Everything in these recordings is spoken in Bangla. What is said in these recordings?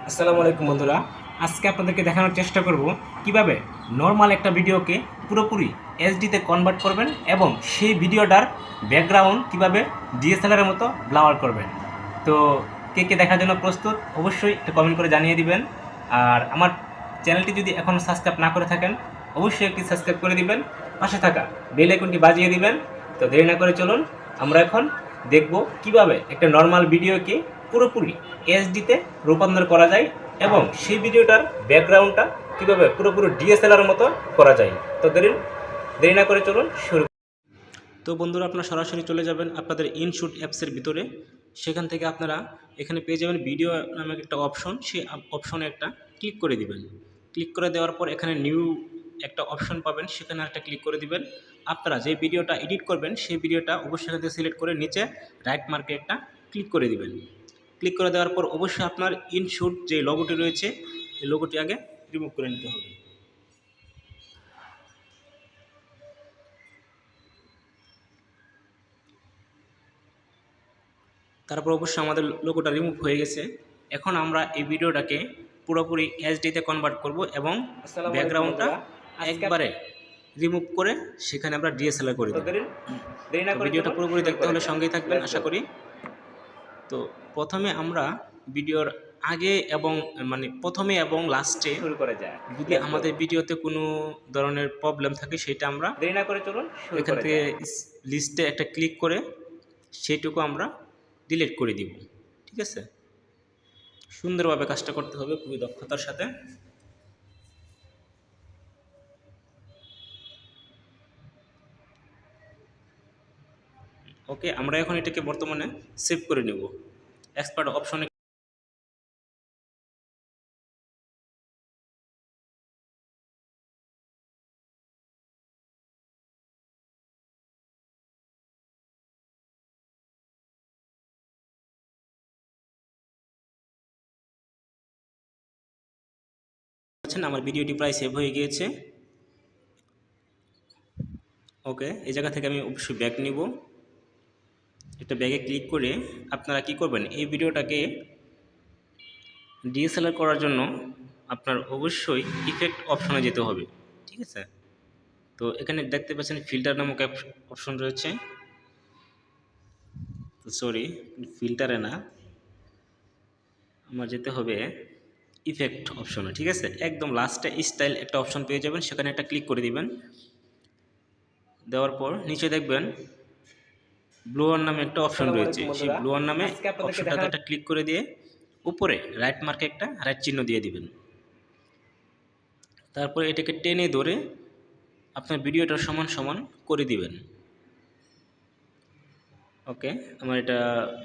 আসসালামু আলাইকুম বন্ধুরা। আজকে আপনাদেরকে দেখানোর চেষ্টা করব কিভাবে নর্মাল একটা ভিডিওকে পুরোপুরি এইচডিতে কনভার্ট করবেন এবং সেই ভিডিওটার ব্যাকগ্রাউন্ড কিভাবে ডিএসএলআরের মতো ব্লার করবেন। তো কে কে দেখার জন্য প্রস্তুত অবশ্যই একটা কমেন্ট করে জানিয়ে দিবেন। আর আমার চ্যানেলটি যদি এখনও সাবস্ক্রাইব না করে থাকেন অবশ্যই একটি সাবস্ক্রাইব করে দিবেন, পাশে থাকা বেল আইকনটি বাজিয়ে দিবেন। তো দেরি না করে চলুন আমরা এখন দেখব কিভাবে একটা নর্মাল ভিডিওকে পুরোপুরি এইচডিতে রূপান্তর করা যায় এবং সেই ভিডিওটার ব্যাকগ্রাউন্ডটা কীভাবে পুরোপুরি ডিএসএলআর মতো করা যায়। তো দেরি না করে চলুন শুরু। তো বন্ধুরা, আপনারা সরাসরি চলে যাবেন আপনাদের ইনশুট অ্যাপসের ভিতরে। সেখান থেকে আপনারা এখানে পেয়ে যাবেন ভিডিও নামে একটা অপশন, সেই অপশনে একটা ক্লিক করে দিবেন। ক্লিক করে দেওয়ার পর এখানে নিউ একটা অপশন পাবেন, সেখানে একটা ক্লিক করে দিবেন। আপনারা যে ভিডিওটা এডিট করবেন সেই ভিডিওটা অবশ্যই এখান থেকে সিলেক্ট করে নিচে রাইট মার্কে একটা ক্লিক করে দিবেন। ক্লিক করে দেওয়ার পর অবশ্যই আপনার ইনশুট যে লোগোটি রয়েছে এই লোগোটি আগে রিমুভ করে নিতে হবে। তারপর অবশ্যই আমাদের লোগোটা রিমুভ হয়ে গেছে। এখন আমরা এই ভিডিওটাকে পুরোপুরি এইচডিতে কনভার্ট করব এবং ব্যাকগ্রাউন্ডটা একবারে রিমুভ করে সেখানে আমরা ডিএসএলআর করে দেব। তো ভিডিওটা পুরোপুরি দেখতে হলে সঙ্গেই থাকবেন আশা করি। তো প্রথমে আমরা ভিডিওর আগে এবং প্রথমে এবং লাস্টে শুরু করা যায়। যদি আমাদের ভিডিওতে কোনো ধরনের প্রবলেম থাকে সেটা আমরা দেরি না করে চলুন এখান থেকে লিস্টে একটা ক্লিক করে সেইটুকু আমরা ডিলিট করে দিব। ঠিক আছে, সুন্দরভাবে কাজটা করতে হবে খুবই দক্ষতার সাথে। ওকে, আমরা এখন এটাকে বর্তমানে সেভ করে নেব। এক্সপার্ট অপশনে আছেন, আমার ভিডিওটি প্রায় সেভ হয়ে গিয়েছে। ওকে, এই জায়গা থেকে আমি অবশ্যই ব্যাক নিব। একটা ব্যাগে ক্লিক করে আপনারা কি করবেন, এই ভিডিওটাকে ডিএসএলআর করার জন্য আপনার অবশ্যই ইফেক্ট অপশনে যেতে হবে। ঠিক আছে, তো এখানে দেখতে পাচ্ছেন ফিল্টার নামক অপশন রয়েছে। তো সরি, ফিল্টারে না, আমার যেতে হবে ইফেক্ট অপশনে। ঠিক আছে, একদম লাস্টে স্টাইল একটা অপশন পেয়ে যাবেন, সেখানে একটা ক্লিক করে দিবেন। দেওয়ার পর নিচে দেখবেন ব্লোয়ার নামে একটা অপশন রয়েছে, সেই ব্লোয়ার নামে অপশনটাতে একটা ক্লিক করে দিয়ে উপরে রাইট মার্কে একটা রাইট চিহ্ন দিয়ে দিবেন। তারপরে এটাকে টেনে ধরে আপনার ভিডিওটা সমান সমান করে দিবেন। ওকে, আমার এটা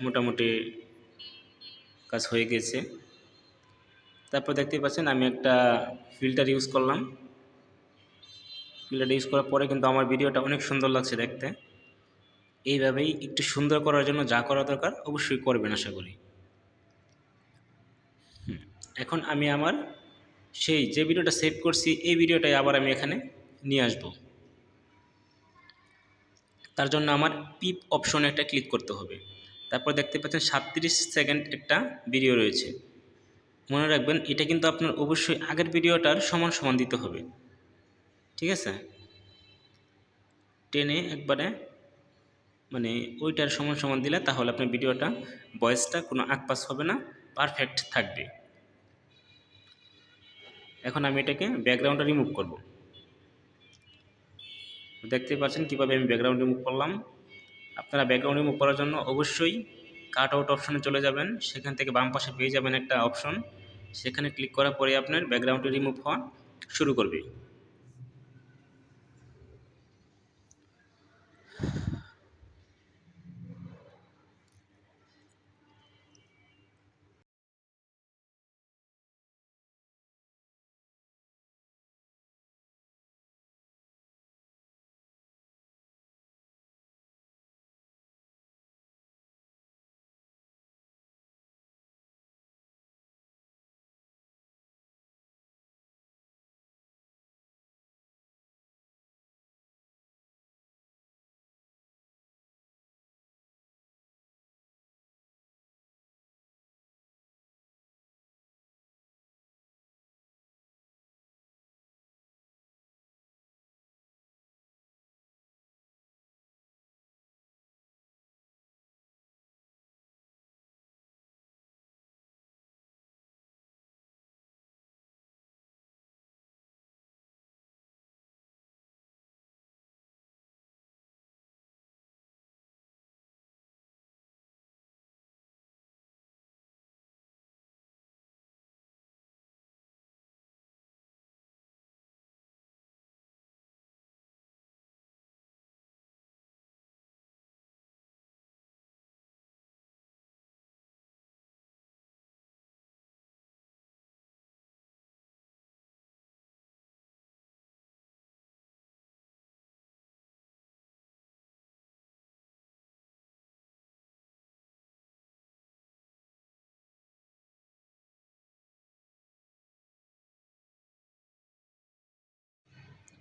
মোটামুটি কাজ হয়ে গেছে। তারপর দেখতে পাচ্ছেন আমি একটা ফিল্টার ইউজ করলাম। ফিল্টার ইউজ করার পরে কিন্তু আমার ভিডিওটা অনেক সুন্দর লাগছে দেখতে। এইভাবেই একটু সুন্দর করার জন্য যা করা দরকার অবশ্যই করবেন আশা করি। এখন আমি আমার সেই যে ভিডিওটা সেভ করছি এই ভিডিওটাই আবার আমি এখানে নিয়ে আসব। তার জন্য আমার পিপ অপশনে একটা ক্লিক করতে হবে। তারপর দেখতে পাচ্ছেন 37 সেকেন্ড একটা ভিডিও রয়েছে। মনে রাখবেন এটা কিন্তু আপনার অবশ্যই আগের ভিডিওটার সমান সমান দিতে হবে। ঠিক আছে, টেনে একবারে ওইটার সমান সমান দিলে তাহলে আপনার ভিডিওটা ভয়েসটা কোনো আকপাস হবে না, পারফেক্ট থাকবে। এখন আমি এটাকে ব্যাকগ্রাউন্ডটা রিমুভ করব। দেখতে পাচ্ছেন কীভাবে আমি ব্যাকগ্রাউন্ড রিমুভ করলাম। আপনারা ব্যাকগ্রাউন্ড রিমুভ করার জন্য অবশ্যই কাট আউট অপশনে চলে যাবেন। সেখান থেকে বাম পাশে পেয়ে যাবেন একটা অপশন, সেখানে ক্লিক করার পরে আপনার ব্যাকগ্রাউন্ডটি রিমুভ হওয়া শুরু করবে।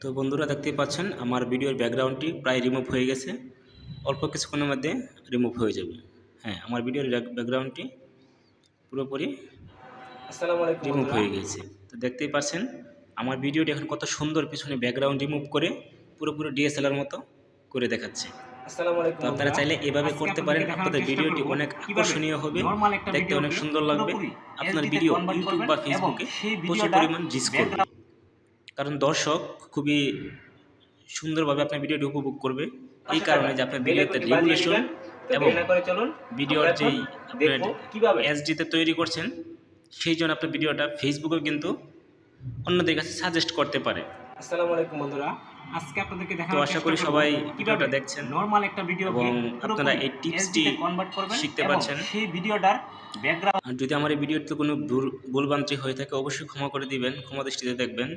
তো বন্ধুরা দেখতেই পাচ্ছেন আমার ভিডিওর ব্যাকগ্রাউন্ডটি প্রায় রিমুভ হয়ে গেছে, অল্প কিছুক্ষণের মধ্যে রিমুভ হয়ে যাবে। হ্যাঁ, আমার ভিডিওর ব্যাকগ্রাউন্ডটি পুরোপুরি রিমুভ হয়ে গেছে। তো দেখতেই পাচ্ছেন আমার ভিডিওটি এখন কত সুন্দর পিছনে ব্যাকগ্রাউন্ড রিমুভ করে পুরোপুরি ডিএসএলআর মতো করে দেখাচ্ছে। তো আপনারা চাইলে এভাবে করতে পারেন, আপনাদের ভিডিওটি অনেক আকর্ষণীয় হবে, দেখতে অনেক সুন্দর লাগবে। আপনার ভিডিও ইউটিউব বা ফেসবুকে প্রচুর পরিমাণ রিচ করবে, কারণ দর্শক খুবই সুন্দরভাবে আপনার ভিডিওটি উপভোগ করবে। এই কারণে যে আপনার ভিডিওতে রেগুলেশন এবং ভিডিওর যেই আপনার এসডিতে তৈরি করছেন, সেই জন্য আপনার ভিডিওটা ফেসবুকেও কিন্তু অন্যদের কাছে সাজেস্ট করতে পারে। আসসালামু আলাইকুম বন্ধুরা, আজকে আপনাদেরকে তো দেখানোর আশা করি সবাই ভিডিওটা দেখছেন নরমাল একটা ভিডিও এবং আপনারা এই টিপসটি কনভার্ট করবেন, শিখতে পারছেন। সেই ভিডিওটার ব্যাকগ্রাউন্ড আর যদি আমার এই ভিডিওতে কোনো ভুলভ্রান্তি হয়ে থাকে অবশ্যই ক্ষমা করে দিবেন, ক্ষমা দৃষ্টিতে দেখবেন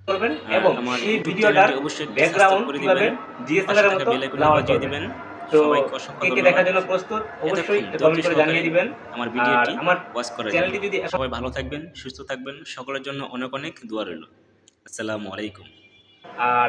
করবেন এবং আমার সেই ভিডিওটার ভিডিওটার অবশ্যই ব্যাকগ্রাউন্ড করে কিভাবে দিবেন, ডিএসএলআর এর মতো বেল আইকন লাউড বাজিয়ে দিবেন। দিবেন। তো সবাইকে অসংখ্য কে ধন্যবাদ। দেখার জন্য প্রস্তুত অবশ্যই কমেন্ট করে জানিয়ে দিবেন। আমার ভিডিওটি আমার ওয়াচ করার চ্যানেলটি জন্য যদি সবাই ভালো থাকবেন, সুস্থ থাকবেন, সকলের জন্য অনেক অনেক দোয়া রইল। আসসালামু আলাইকুম। আর